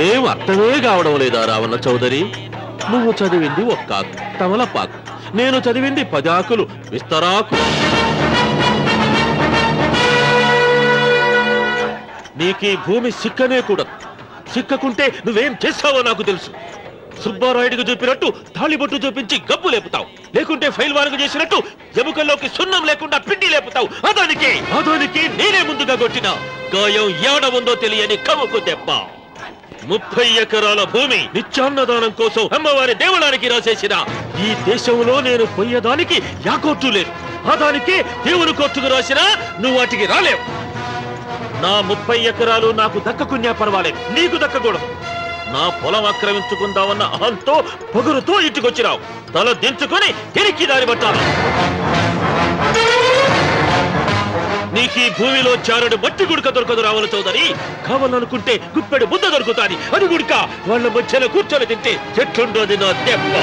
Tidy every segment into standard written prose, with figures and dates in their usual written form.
ఏం అర్థమే కావడం లేదా రావణ చౌదరి? నువ్వు చదివింది ఒక్క తమలపాకు, నేను చదివింది 10 ఆకులు విస్తరాకు. నీకీ భూమి సిక్కనే కూడదు. సిక్కకుంటే నువ్వేం చేస్తావో నాకు తెలుసు. సుబ్బారాయుడికి చూపినట్టు తాళిబొట్టు చూపించి గబ్బు లేపుతావు, లేకుంటే ఫైల్ వానకు చేసినట్టు ఎముకల్లోకి సున్నం లేకుండా పిండి లేపుతావు. అదానికి నేనే ముందుగా కొట్టిన గాయం ఏడ ఉందో తెలియని కవుకు దెబ్బ. 30 ఎకరాల భూమి నిత్యాన్నదానం కోసం అమ్మవారి దేవళానికి రాసేసిన ఈ దేశంలో నేను పోయేదానికి యాకోర్టు లేదు. అదానికి దేవుని కోర్టుకు రాసినా నువ్వు వాటికి రాలేవు. నా 30 ఎకరాలు నాకు దక్కకున్నా పర్వాలేదు, నీకు దక్కకూడదు. నా పొలం ఆక్రమించుకుందామన్న అహంతో పొగురుతో ఇంటికొచ్చినావు. తల దించుకొని తిరిగి దారి పట్టాను. నీకీ భూమిలో చారుడు మట్టి గుడక దొరకదు రావణ చౌదరి. కావాలనుకుంటే గుప్పెడు బుద్ధ దొరుకుతాది. అది గుడక వాళ్ళ మధ్యలో కూర్చొని తింటే చెట్లుండోది నా దెబ్బ.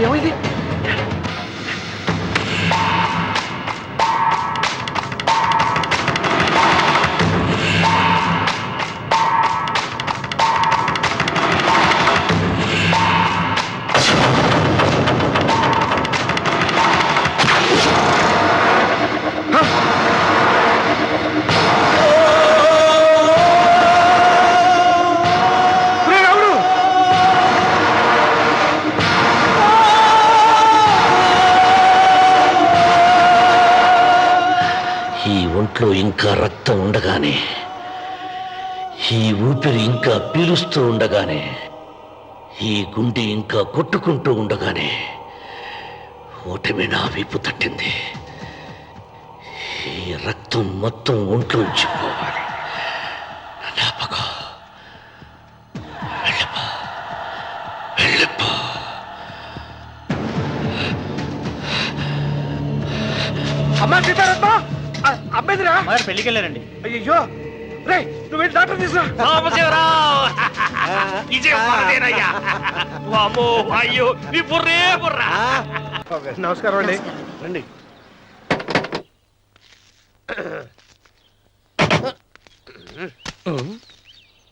ఏమైంది? ఇంకా రక్తం ఉండగానే, ఈ ఊపిరి ఇంకా పీలుస్తూ ఉండగానే, ఈ గుండె ఇంకా కొట్టుకుంటూ ఉండగానే ఓటమి నా వీపు తట్టింది. ఈ రక్తం మొత్తం ఒంట్లోంచి పోవాలి. వెళ్ళిపో. అమ్మా సీతారత్న, అబ్బాయిరా పెళ్లికి వెళ్ళారండి. అయ్యో రే, నువ్వు వెళ్ళి డాక్టర్ తీసుకురా. అయ్యో నీ బుర్రే బుర్రా. నమస్కారం అండి, రండి.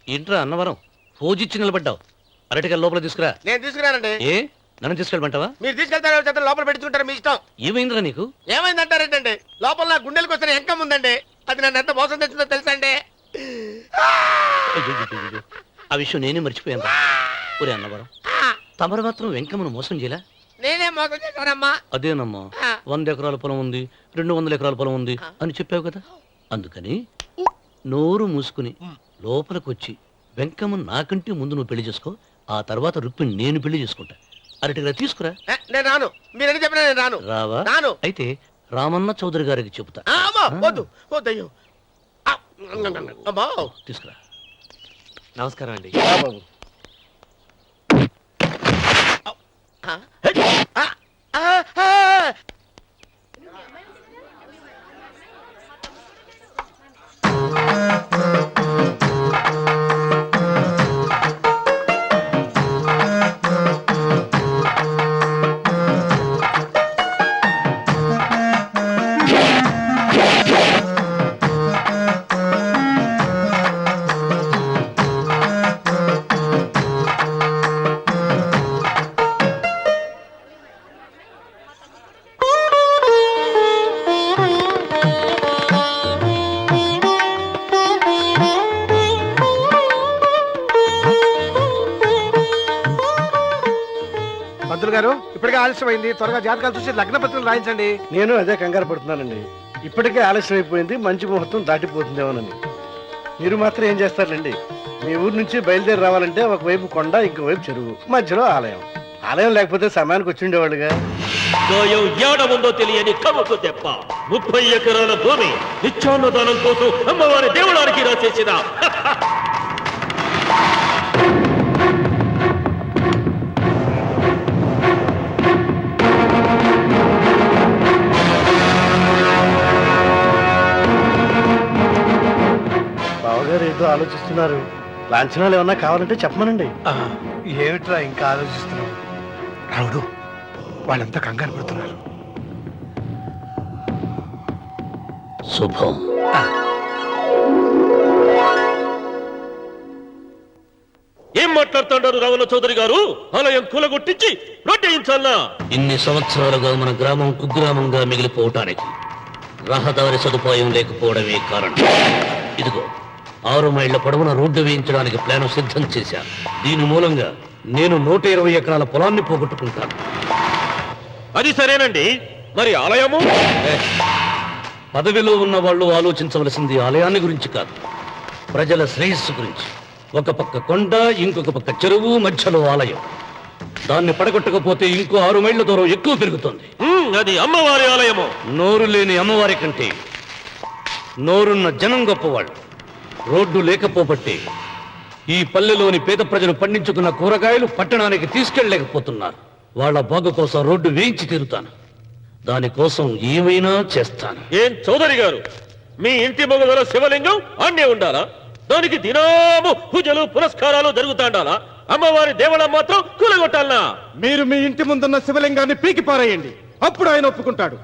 ఏంట్రా అన్నవరం ఫోజిచ్చి నిలబడ్డావు? అరటిగా లోపల తీసుకురా. నేను తీసుకురానండి. ఏ నన్ను తీసుకెళ్ళమంటావా? మీరు తీసుకెళ్తారు, లోపల పెట్టుకుంటారు, మీ ఇష్టం. ఏమైందిరా నీకు? ఏమైందంటారేంటండి? లోపల నా గుండెలకు వస్తున్న ఎంకం ఉందండి. అది నన్ను ఎంత మోసం తెచ్చిందో తెలుసా అండి? ఆ విషయం నేనే మర్చిపోయాను. ఒరే అన్నవరం, తమరు మాత్రం వెంకమ్మను మోసం చేయలా? నేనే మోసం చేశానమ్మా. అదేనమ్మా, 100 ఎకరాల పొలం ఉంది, 200 ఎకరాల పొలం ఉంది అని చెప్పావు కదా. అందుకని నోరు మూసుకుని లోపలికి వచ్చి వెంకమ్మ నాకంటే ముందు నువ్వు పెళ్లి చేసుకో. ఆ తర్వాత రుక్మిణి నేను పెళ్లి చేసుకుంటా. అరటిగా తీసుకురా. నేను రాను. మీరని చెప్పినా నేను రాను. రావా? రాను. అయితే రామన్న చౌదరి గారికి చెబుతా. వద్దు వద్దయ్యో. తీసుకురా. నమస్కారం అండి. గారు ఇప్పటికే ఆలస్యమైంది, త్వరగా జాతకాలు చూసి లగ్న పత్రికలు రాయించండి. నేను అదే కంగారు పడుతున్నానండి. ఇప్పటికే ఆలస్యం అయిపోయింది, మంచి ముహూర్తం దాటిపోతుందేమోనని. మీరు మాత్రం ఏం చేస్తారండి? మీ ఊరు నుంచి బయలుదేరి రావాలంటే ఒకవైపు కొండ, ఇంకోవైపు చెరువు, మధ్యలో ఆలయం. ఆలయం లేకపోతే సమయానికి వచ్చి ఉండేవాళ్ళుగా. గాయం ఏడముందో తెలియని కవ్వకు దెబ్బ. 30 ఎకరాల భూమి నిత్యాన్నదానం కోసం అమ్మవారి దేవుడానికి రాసేసిన బావగారు ఏదో ఆలోచిస్తున్నారు. లాంఛనాలు ఏమన్నా కావాలంటే చెప్పమనండి. ఏమిట్రా ఇంకా ఆలోచిస్తున్నావు? రావుడు, వాళ్ళంతా కంగారు పడుతున్నారు. శుభం. ఏం మాట్లాడుతుంటారు రావణ చౌదరి గారు? ఆలయం కూలగొట్టించి రొట్టేయించాలనా? ఇన్ని సంవత్సరాలుగా మన గ్రామం కుగ్రామంగా మిగిలిపోవటానికి రహదారి సదుపాయం లేకపోవడమే కారణం. ఇదిగో 6 మైళ్ళ పొడవున రోడ్డు వేయించడానికి ప్లాన్ సిద్ధం చేశాను. దీని మూలంగా నేను 120 ఎకరాల పొలాన్ని పోగొట్టుకుంటాను. అది సరేనండి, మరి ఆలయము? పదవిలో ఉన్న వాళ్ళు ఆలోచించవలసింది ఆలయాన్ని గురించి కాదు, ప్రజల శ్రేయస్సు గురించి. ఒక పక్క కొండ, ఇంకొక పక్క చెరువు, మధ్యలో ఆలయం. దాన్ని పడగొట్టకపోతే ఇంకో 6 మైళ్ళ దూరం ఎక్కువ పెరుగుతుంది. అది అమ్మవారి ఆలయము. నోరు లేని అమ్మవారి కంటే నోరున్న జనం గొప్పవాళ్ళు. రోడ్డు లేకపోబట్టే ఈ పల్లెలోని పేద ప్రజలు పండించుకున్న కూరగాయలు పట్టణానికి తీసుకెళ్లలేకపోతున్నారు. వాళ్ళ బాగు కోసం రోడ్డు వేయించి తీరుతాను. దానికోసం ఏమైనా చేస్తాను. ఏం చౌదరి గారు, మీ ఇంటి మొగల శివలింగం అన్నే ఉండాలా? దానికి దినాము పూజలు పురస్కారాలు జరుగుతాండాలా? అమ్మవారి దేవళం మాత్రం కూలగొట్టాలనా? మీరు మీ ఇంటి ముందున్న శివలింగాన్ని పీకి పారేయండి, అప్పుడు ఆయన ఒప్పుకుంటాడు.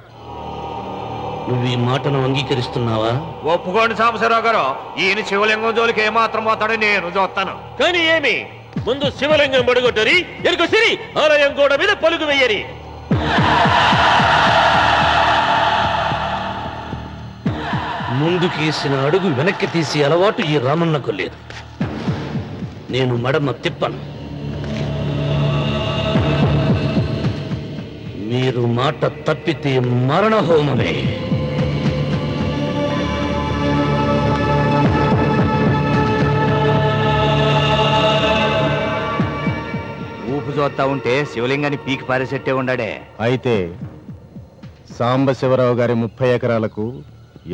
నువ్వు ఈ మాటను అంగీకరిస్తున్నావా? ఒప్పుకోండి సాంబశివరావు గారు, ఈయన శివలింగం జోలికి ఏమాత్రం పోతాడో నేను చూస్తాను. కానీ ఏమి, ముందు శివలింగం పడగొట్టరి, ఎరుక సిరి ఆలయం గోడ మీద పలుగు వెయ్యరి. ముందుకేసిన అడుగు వెనక్కి తీసి అలవాటు ఈ రామన్నకు లేదు. నేను మడమ తిప్పను. మీరు మాట తప్పితే మరణహోమమే. ఊపు చూస్తా ఉంటే శివలింగాన్ని పీకి పారేసెట్టే ఉండాడే. అయితే సాంబశివరావు గారి 30 ఎకరాలకు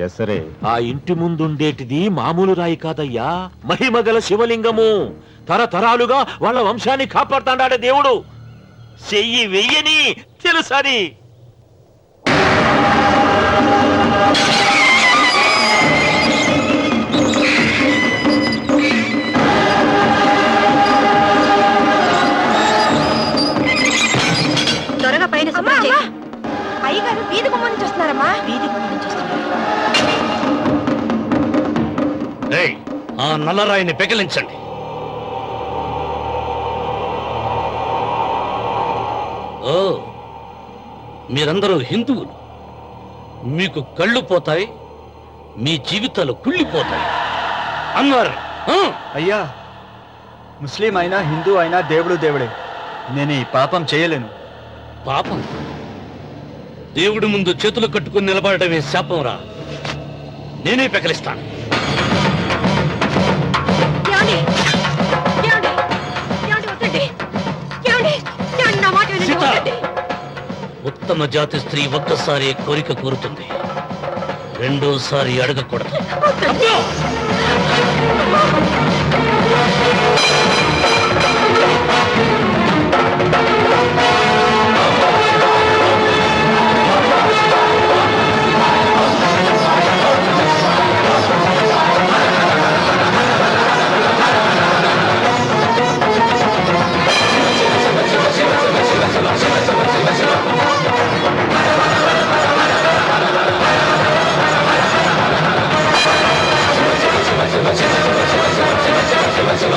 ఎసరే. ఆ ఇంటి ముందుండేటిది మామూలు రాయి కాదయ్యా, మహిమగల శివలింగము. తరతరాలుగా వాళ్ళ వంశాన్ని కాపాడుతాడాడే దేవుడు. చెయ్యి వెయ్యని తెలుసని. త్వరగా పైన అయ్యగారు వీధి గుమ్మం నుంచి వస్తున్నారమ్మా. వీధి గుమ్మం నుంచి వస్తున్నారు. ఏయ్, ఆ నల్లరాయిని పెకిలించండి. ఓ, మీరందరూ హిందువులు. మీకు కళ్ళు పోతాయి, మీ జీవితాలు కుళ్ళిపోతాయి అన్నారు. అయ్యా, ముస్లిం అయినా హిందూ అయినా దేవుడు దేవుడే. నేను ఈ పాపం చేయలేను. పాపం? దేవుడి ముందు చేతులు కట్టుకుని నిలబడటమే శాపం రా. నేనే పెకలిస్తాను. ఉత్తమ జాతి స్త్రీ ఒక్కసారి కోరిక కోరుతుంది, రెండోసారి అడగకూడదు. శివ శివ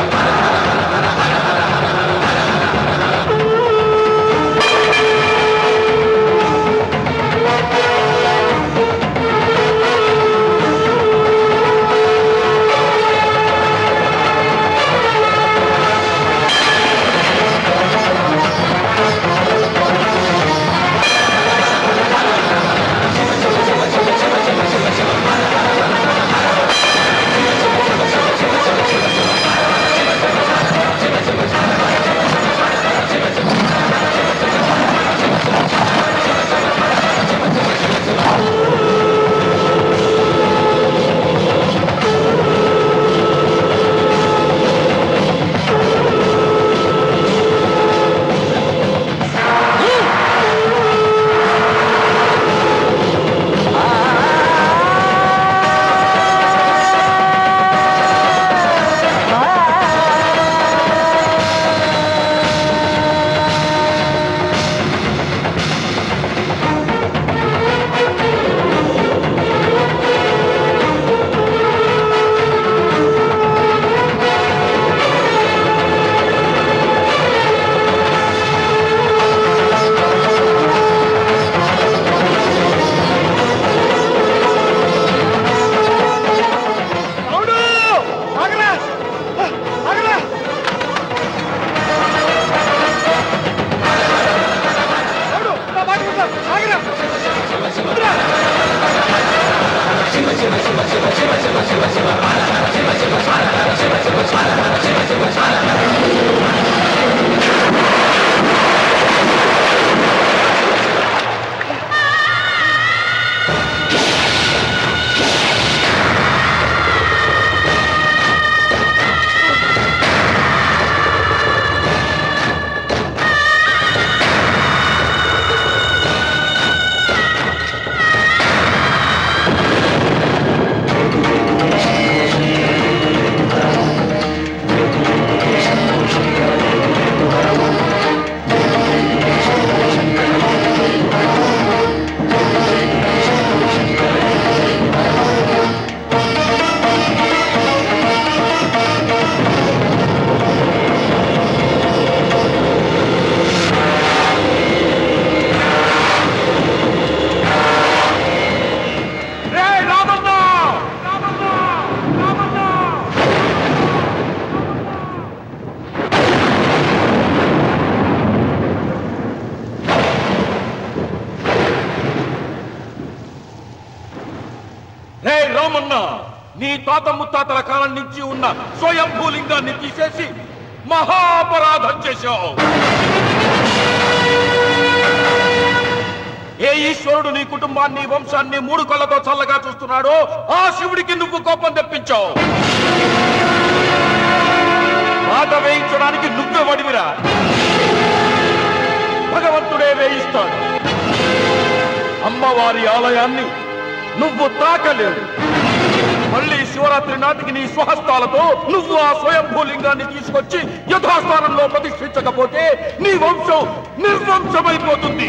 సోమన్న నీ తాత ముత్తాతల కాలం నుంచి ఉన్న స్వయంభూలింగాన్ని తీసేసి మహాపరాధం చేశావు. ఏ ఈశ్వరుడు నీ కుటుంబాన్ని వంశాన్ని 3 కళ్ళతో చల్లగా చూస్తున్నాడో ఆ శివుడికి నువ్వు కోపం తెప్పించావు. బాధ వేయించడానికి నువ్వే వడివిరా, భగవంతుడే వేయిస్తాడు. అమ్మవారి ఆలయాన్ని నువ్వు తాకలేవు. మళ్ళీ శివరాత్రి నాటికి నీ స్వహస్తాలతో నువ్వు ఆ స్వయంభూలింగాన్ని తీసుకొచ్చి యథాస్థానంలో ప్రతిష్ఠించకపోతే నీ వంశం నిర్వంశమైపోతుంది.